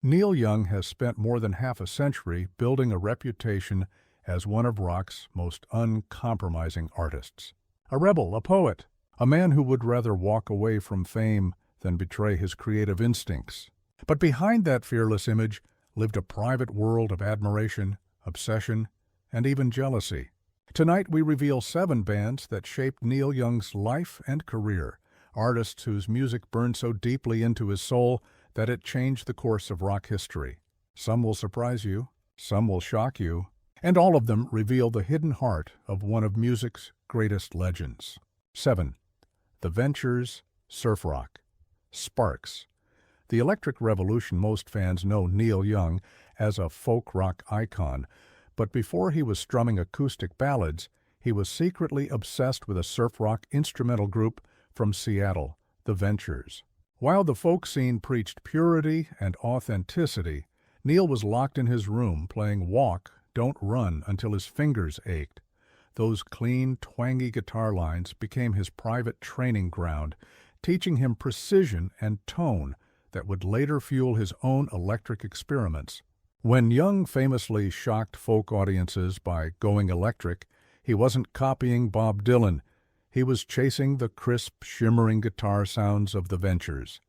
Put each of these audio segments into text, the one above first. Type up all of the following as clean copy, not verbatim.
Neil Young has spent more than half a century building a reputation as one of rock's most uncompromising artists. A rebel, a poet, a man who would rather walk away from fame than betray his creative instincts. But behind that fearless image lived a private world of admiration, obsession, and even jealousy. Tonight we reveal 7 bands that shaped Neil Young's life and career, artists whose music burned so deeply into his soul that it changed the course of rock history. Some will surprise you, some will shock you, and all of them reveal the hidden heart of one of music's greatest legends. 7. The Ventures, surf rock. Sparks. The Electric Revolution. Most fans know Neil Young as a folk rock icon, but before he was strumming acoustic ballads, he was secretly obsessed with a surf rock instrumental group from Seattle, the Ventures. While the folk scene preached purity and authenticity, Neil was locked in his room playing Walk, Don't Run until his fingers ached. Those clean, twangy guitar lines became his private training ground, teaching him precision and tone that would later fuel his own electric experiments. When Young famously shocked folk audiences by going electric, he wasn't copying Bob Dylan. He was chasing the crisp, shimmering guitar sounds of the Ventures.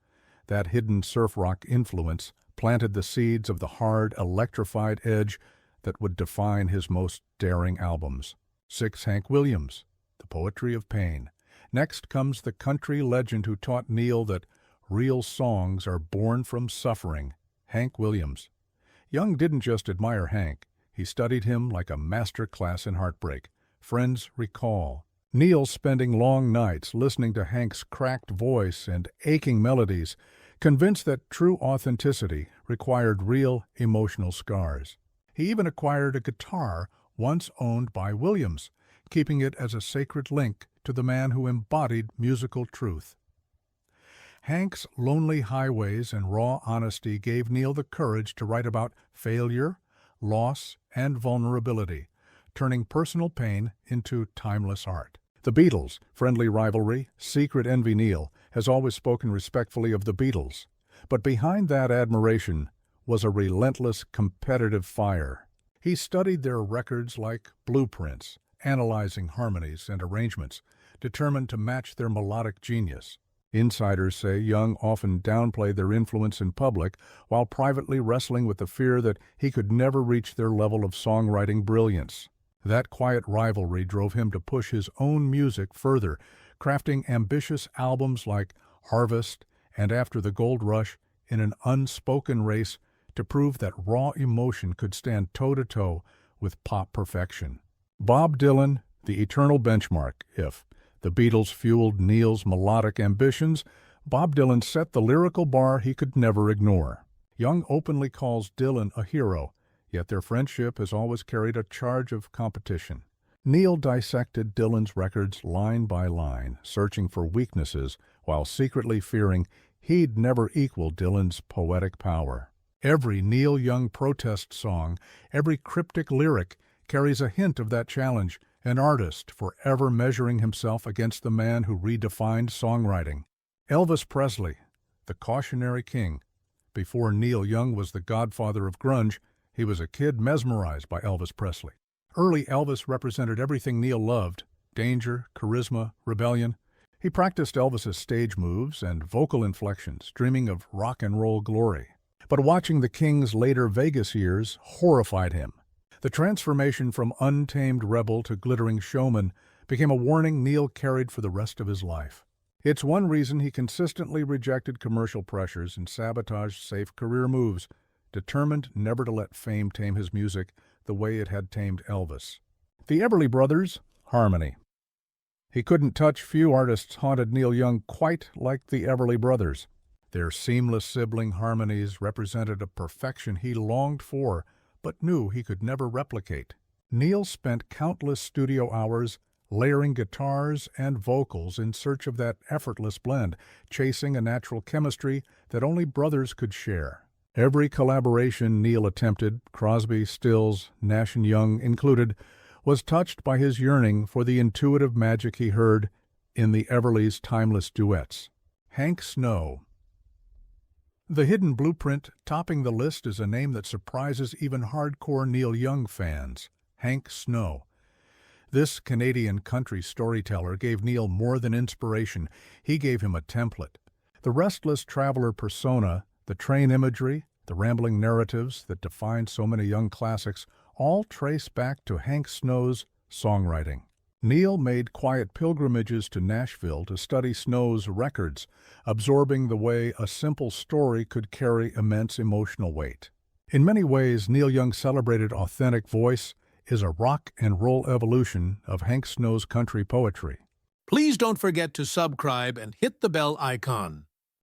That hidden surf rock influence planted the seeds of the hard, electrified edge that would define his most daring albums. 6. Hank Williams, The Poetry of Pain. Next comes the country legend who taught Neil that real songs are born from suffering, Hank Williams. Young didn't just admire Hank, he studied him like a master class in heartbreak. Friends recall Neil spending long nights listening to Hank's cracked voice and aching melodies, convinced that true authenticity required real emotional scars. He even acquired a guitar once owned by Williams, keeping it as a sacred link to the man who embodied musical truth. Hank's lonely highways and raw honesty gave Neil the courage to write about failure, loss, and vulnerability, turning personal pain into timeless art. The Beatles, friendly rivalry, secret envy. Neil has always spoken respectfully of the Beatles, but behind that admiration was a relentless competitive fire. He studied their records like blueprints, analyzing harmonies and arrangements, determined to match their melodic genius. Insiders say Young often downplayed their influence in public while privately wrestling with the fear that he could never reach their level of songwriting brilliance. That quiet rivalry drove him to push his own music further, crafting ambitious albums like Harvest and After the Gold Rush in an unspoken race to prove that raw emotion could stand toe-to-toe with pop perfection. Bob Dylan, the eternal benchmark. If the Beatles fueled Neil's melodic ambitions, Bob Dylan set the lyrical bar he could never ignore. Young openly calls Dylan a hero, yet their friendship has always carried a charge of competition. Neil dissected Dylan's records line by line, searching for weaknesses while secretly fearing he'd never equal Dylan's poetic power. Every Neil Young protest song, every cryptic lyric carries a hint of that challenge, an artist forever measuring himself against the man who redefined songwriting. Elvis Presley, the cautionary king. Before Neil Young was the godfather of grunge, he was a kid mesmerized by Elvis Presley. Early Elvis represented everything Neil loved: danger, charisma, rebellion. He practiced Elvis's stage moves and vocal inflections, dreaming of rock and roll glory. But watching the King's later Vegas years horrified him. The transformation from untamed rebel to glittering showman became a warning Neil carried for the rest of his life. It's one reason he consistently rejected commercial pressures and sabotaged safe career moves, determined never to let fame tame his music the way it had tamed Elvis. The Everly Brothers, harmony. He couldn't touch. Few artists haunted Neil Young quite like the Everly Brothers. Their seamless sibling harmonies represented a perfection he longed for, but knew he could never replicate. Neil spent countless studio hours layering guitars and vocals in search of that effortless blend, chasing a natural chemistry that only brothers could share. Every collaboration Neil attempted, Crosby, Stills, Nash & Young included, was touched by his yearning for the intuitive magic he heard in the Everlys' timeless duets. Hank Snow. The hidden blueprint topping the list is a name that surprises even hardcore Neil Young fans, Hank Snow. This Canadian country storyteller gave Neil more than inspiration, he gave him a template. The restless traveler persona, the train imagery, the rambling narratives that define so many Young classics all trace back to Hank Snow's songwriting. Neil made quiet pilgrimages to Nashville to study Snow's records, absorbing the way a simple story could carry immense emotional weight. In many ways, Neil Young's celebrated authentic voice is a rock and roll evolution of Hank Snow's country poetry. Please don't forget to subscribe and hit the bell icon.